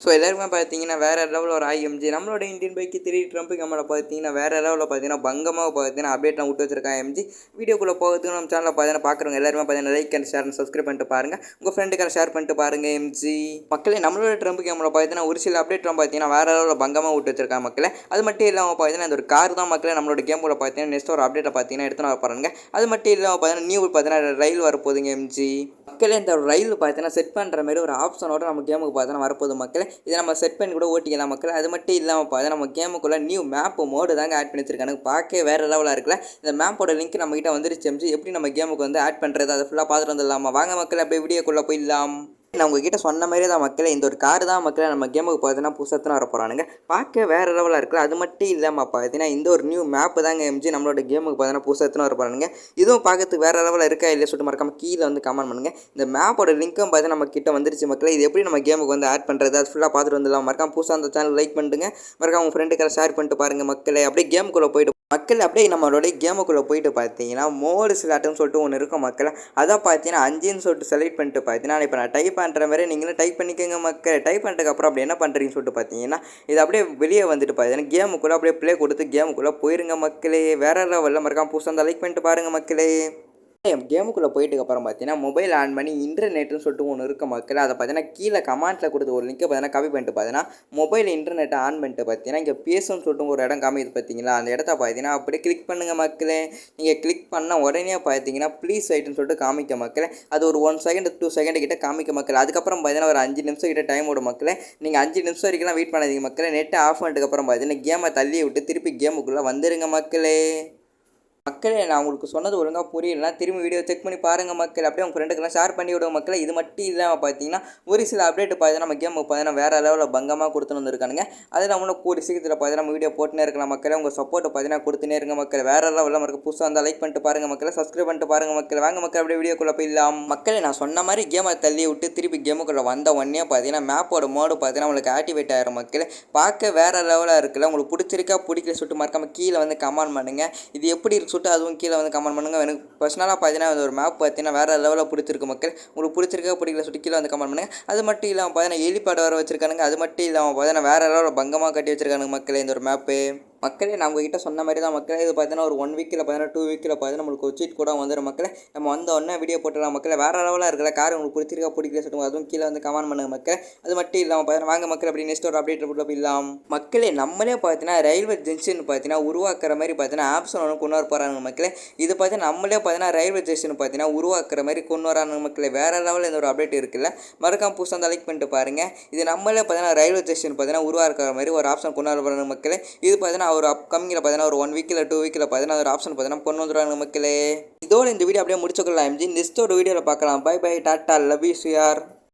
So எல்லாருக்குமே பார்த்தீங்கன்னா வேறு லெவலில் ஒரு ஐஎம்ஜி நம்மளோட இந்தியன் பைக்கு 3 ட்ரம்ப் கேமரா பார்த்தீங்கன்னா வேறு லெவலில் பார்த்தீங்கன்னா பங்கமாக பார்த்தீங்கன்னா அப்டேட்லாம் விட்டு வச்சிருக்காங்க எம்ஜி. வீடியோக்குள்ளே போகிறதுக்கு நம்ம சேனலில் பார்த்தீங்கன்னா பார்க்குறவங்க எல்லாருமே பார்த்தீங்கன்னா like and share and subscribe பண்ணிட்டு பாருங்கள். உங்கள் ஃப்ரெண்டுக்கான ஷேர் பண்ணிட்டு பாருங்கள் எம்ஜி. மக்களே நம்மளோட ட்ரம்ப் கேமரா பார்த்தீங்கன்னா ஒரு சில அப்டேட்லாம் பார்த்தீங்கன்னா வேறு லெவலில் பங்கமாக விட்டு வச்சிருக்காங்க மக்களே. அது மட்டும் இல்லாமல் பார்த்தீங்கன்னா இந்த ஒரு கார் தான் மக்களே நம்மளோட கேமுக்குள்ள பார்த்தீங்கன்னா நெக்ஸ்ட் ஒரு அப்டேட்டை பார்த்தீங்கன்னா எடுத்துன்னு வர பாருங்க. அது மட்டும் இல்லாமல் பார்த்தீங்கன்னா நியூ பார்த்தீங்கன்னா ரயில் வரப்போகுதுங்க எம்ஜி. மக்களே இந்த ரயில் பார்த்தீங்கன்னா செட் பண்ணுற மாதிரி ஒரு ஆப்ஷனோட நம்ம கேமுக்கு பார்த்தீங்கன்னா வரப்போகுது மக்களே. இதை நம்ம செட் பண்ணி கூட ஓட்டிக்கலாம் மக்கள். அது மட்டும் இல்லாமல் பார்த்தா நம்ம கேமுக்குள்ளே நியூ மேப் மோடு தாங்க ஆட் பண்ணி வச்சிருக்காங்க. பார்க்க வேறு லெவலாக இருக்குல்ல. இந்த மேப்போட லிங்க் நம்மகிட்ட வந்துருச்சு எம்ஜி. எப்படி நம்ம கேமுக்கு வந்து ஆட் பண்ணுறது அதை ஃபுல்லாக பார்த்துட்டு வந்துடலாமா? வாங்க மக்கள் அப்படியே வீடியோக்குள்ளே போயிடலாம். நான் உங்ககிட்ட சொன்ன மாதிரியே தான் மக்களே, இந்த ஒரு கார் தான் மக்களே நம்ம கேமுக்கு பார்த்தீங்கன்னா புதுசாக வர போகிறானுங்க. பார்க்க வேறு லெவலாக இருக்குல்ல. அது மட்டும் இல்லாமல் பார்த்தீங்கன்னா இந்த ஒரு நியூ மேப்பு தாங்க எம்ஜி நம்மளோட கேமுக்கு பார்த்தீங்கன்னா புதுசாக வர போகிறானுங்க. இதுவும் பார்க்கறதுக்கு வேறு லெவலில் இருக்கா இல்லையா சொல்லிட்டு மறக்காமல் கீழே வந்து கமெண்ட் பண்ணுங்கள். இந்த மேப்போட லிங்க்கும் பார்த்தீங்கன்னா நம்ம கிட்ட வந்துருச்சு மக்களே. இது எப்படி நம்ம கேமுக்கு வந்து ஆட் பண்ணுறது அது ஃபுல்லாக பார்த்துட்டு வந்துடலாம். மறக்காம புதுசாக அந்த சேனல் லைக் பண்ணிட்டுங்க. மறக்காம உங்கள் ஃப்ரெண்டுக்கெல்லாம் ஷேர் பண்ணிட்டு பாருங்கள் மக்களே. அப்படியே கேமுக்குள்ளே போய்ட்டு மக்கள் அப்படியே நம்மளுடைய கேமுக்குள்ளே போயிட்டு பார்த்தீங்கன்னா மோடு சிலாட்டுன்னு சொல்லிட்டு ஒன்று இருக்கும் மக்கள். அதை பார்த்தீங்கன்னா 5ன்னு சொல்லிட்டு செலக்ட் பண்ணிட்டு பார்த்தீங்கன்னா இப்போ நான் டைப் பண்ணுற மாதிரி நீங்களும் டைப் பண்ணிக்கோங்க மக்கள். டைப் பண்ணிட்டதுக்கப்புறம் அப்படி என்ன பண்ணுறீங்கன்னு சொல்லிட்டு பார்த்தீங்கன்னா இது அப்படியே வெளியே வந்துட்டு பார்த்தீங்கன்னா கேமுக்குள்ளே அப்படியே ப்ளே கொடுத்து கேமுக்குள்ளே போயிருங்க மக்களே. வேறு லெவலில் மறக்காம புதுசாக அந்த லைக் பண்ணிட்டு பாருங்கள் மக்களே. கேமுக்குள்ளே போயிட்டுக்கு அப்புறம் பார்த்தீங்கன்னா மொபைல் ஆன் பண்ணி இன்டர்நெட்டுன்னு சொல்லிட்டு ஒன்று இருக்க மக்கள். அதை பார்த்தீங்கன்னா கீழே கமெண்ட்டில் கொடுத்து ஒரு லிங்க்கை பார்த்தீங்கன்னா காப்பி பண்ணிட்டு பார்த்தீங்கன்னா மொபைல் இன்டர்நெட்டை ஆன் பண்ணிட்டு பார்த்தீங்கன்னா இங்கே பேசுன்னு சொல்லிட்டு ஒரு இடம் காமிக்குது பார்த்தீங்களா. அந்த இடத்த பார்த்தீங்கன்னா அப்படியே கிளிக் பண்ணுங்கள் மக்களே. நீங்கள் கிளிக் பண்ணால் உடனே பார்த்தீங்கன்னா ப்ளீஸ் ஆயிட்டுன்னு சொல்லிட்டு காமிக்க மக்களே. அது ஒரு 1 செகண்ட் 2 செகண்ட் கிட்ட காமிக்க மக்கள். அதுக்கப்புறம் பார்த்தீங்கன்னா ஒரு 5 நிமிஷம் கிட்ட டைம் விடும் மக்களே. நீங்கள் 5 நிமிஷம் வரைக்கும்லாம் வெயிட் பண்ணாதீங்க மக்களே. நெட்டை ஆஃப் பண்ணிட்டுக்கப்புறம் பார்த்தீங்கன்னா கேமை தள்ளி விட்டு திருப்பி கேமுக்குள்ளே வந்துடுங்க மக்களே. மக்களே நான் உங்களுக்கு சொன்னது ஒழுங்காக புரியலனா திரும்பி வீடியோ செக் பண்ணி பாருங்கள் மக்கள். அப்படியே உங்கள் ஃப்ரெண்டுக்கெல்லாம் ஷேர் பண்ணி விடுவோம் மக்களே. இது மட்டும் இல்லாமல் பார்த்தீங்கன்னா ஒரு சில அப்டேட் பார்த்தீங்கன்னா நம்ம கேம் பார்த்தீங்கன்னா வேறு லெவலில் பங்கமாக கொடுத்துன்னு வந்துருக்கானுங்க. அதில் நம்ம கூடி சீக்கிரத்தில் பார்த்தீங்கன்னா நம்ம வீடியோ போட்டுனே இருக்கலாம் மக்களே. உங்கள் சப்போர்ட்டை பார்த்தீங்கன்னா கொடுத்துனே இருங்க மக்கள். வேறு லெவலில் இருக்க புதுசாக இருந்தால் லைக் பண்ணிட்டு பாருங்கள் மக்களே. சப்ஸ்கிரைப் பண்ணிட்டு பாருங்கள் மக்கள். வாங்க மக்கள் அப்படியே வீடியோக்குள்ளே போயிடலாம். மக்களே நான் சொன்ன மாதிரி கேமை தள்ளி விட்டு திருப்பி கேமுக்குள்ளே வந்த உடனே பார்த்தீங்கன்னா மேப்போட மோடு பார்த்தீங்கன்னா உங்களுக்கு ஆக்டிவேட் ஆகிரும் மக்களே. பார்க்க வேறு லெவலாக இருக்குல்ல. உங்களுக்கு பிடிச்சிருக்கா பிடிக்கல சொல்லிட்டு மறக்காமல் கீழே வந்து கமெண்ட் பண்ணுங்கள். இது எப்படி இருக்கு சொல்லிட்டு அதுவும் கீழே வந்து கமெண்ட் பண்ணுங்கள். எனக்கு பர்சனலாக பார்த்தீங்கன்னா ஒரு மேப் பார்த்தீங்கன்னா வேறு லெவலில் பிடிச்சிருக்கு மக்கள். உங்களுக்கு பிடிச்சிருக்கா பிடிக்கல சொல்லிட்டு கீழே வந்து கமெண்ட் பண்ணுங்கள். அது மட்டும் இல்லாமல் பார்த்தீங்கன்னா ஹெலிபேட் வர வச்சிருக்கானுங்க. அது மட்டும் இல்லாமல் பார்த்தீங்கன்னா வேறு லெவலில் பங்கமாக கட்டி வச்சிருக்கானுங்க மக்களே இந்த ஒரு மேப்பு. மக்களே நான் உங்ககிட்ட சொன்ன மாதிரி தான் மக்களே. இது பார்த்தீங்கன்னா ஒரு 1 வீக்கில் பார்த்தீங்கன்னா 2 வீக்கில் பார்த்தீங்கன்னா நம்மளுக்கு ஒரு சீட் கூட வந்துடும் மக்களே. நம்ம வந்த உடனே வீடியோ போட்டுடலாம் மக்களே. வேறு லெவலாக இருக்கல கார் உங்களுக்கு பிடிச்சிருக்கா பிடிக்கல சொல்லுங்கள். அதுவும் கீழே வந்து கமெண்ட் பண்ணுங்க மக்களே. அது மட்டும் இல்லாமல் பார்த்தீங்கன்னா வாங்க மக்கள் அப்படி நெக்ஸ்ட் ஒரு அப்டேட் போட்டு போயிடலாம். மக்களே நம்மளே பார்த்தீங்கன்னா ரயில்வே ஜங்ஷன் பார்த்தீங்கன்னா உருவாக்குற மாதிரி பார்த்தீங்கன்னா ஆப்ஷன் ஒன்று கொண்டு வர போகிறாங்க மக்களே. இது பார்த்தீங்கன்னா நம்மளே பார்த்தீங்கன்னா ரயில்வே ஸ்டேஷன் பார்த்தீங்கன்னா உருவாக்குற மாதிரி கொண்டு வராங்க மக்களே. வேறு லெவலில் இந்த ஒரு அப்டேட் இருக்குல்ல. மறக்காம புதுசாக அந்த லைக் பண்ணிட்டு பாருங்கள். இது நம்மளே பார்த்தீங்கன்னா ரயில்வே ஸ்டேஷன் பார்த்தீங்கன்னா உருவாக்குற மாதிரி ஒரு ஆப்ஷன் கொண்டு வர போகிறாங்க மக்களே. இது பார்த்தீங்கன்னா ஒரு அப்கமிங்கில் பார்த்தீங்கன்னா ஒரு 1 வீக்கில் 2 வீக்கில் பார்த்தீங்கன்னா ஒரு ஆப்ஷன் பார்த்தீங்கன்னா கொண்டு வந்துடுவாங்க மக்களே. இதோட இந்த வீடியோ அப்படியே முடிச்சுக்கலாம் எம்ஜி. நெக்ஸ்ட் ஒரு வீடியோவில் பார்க்கலாம். பை பை டாட்டா லவ் யூ யார்.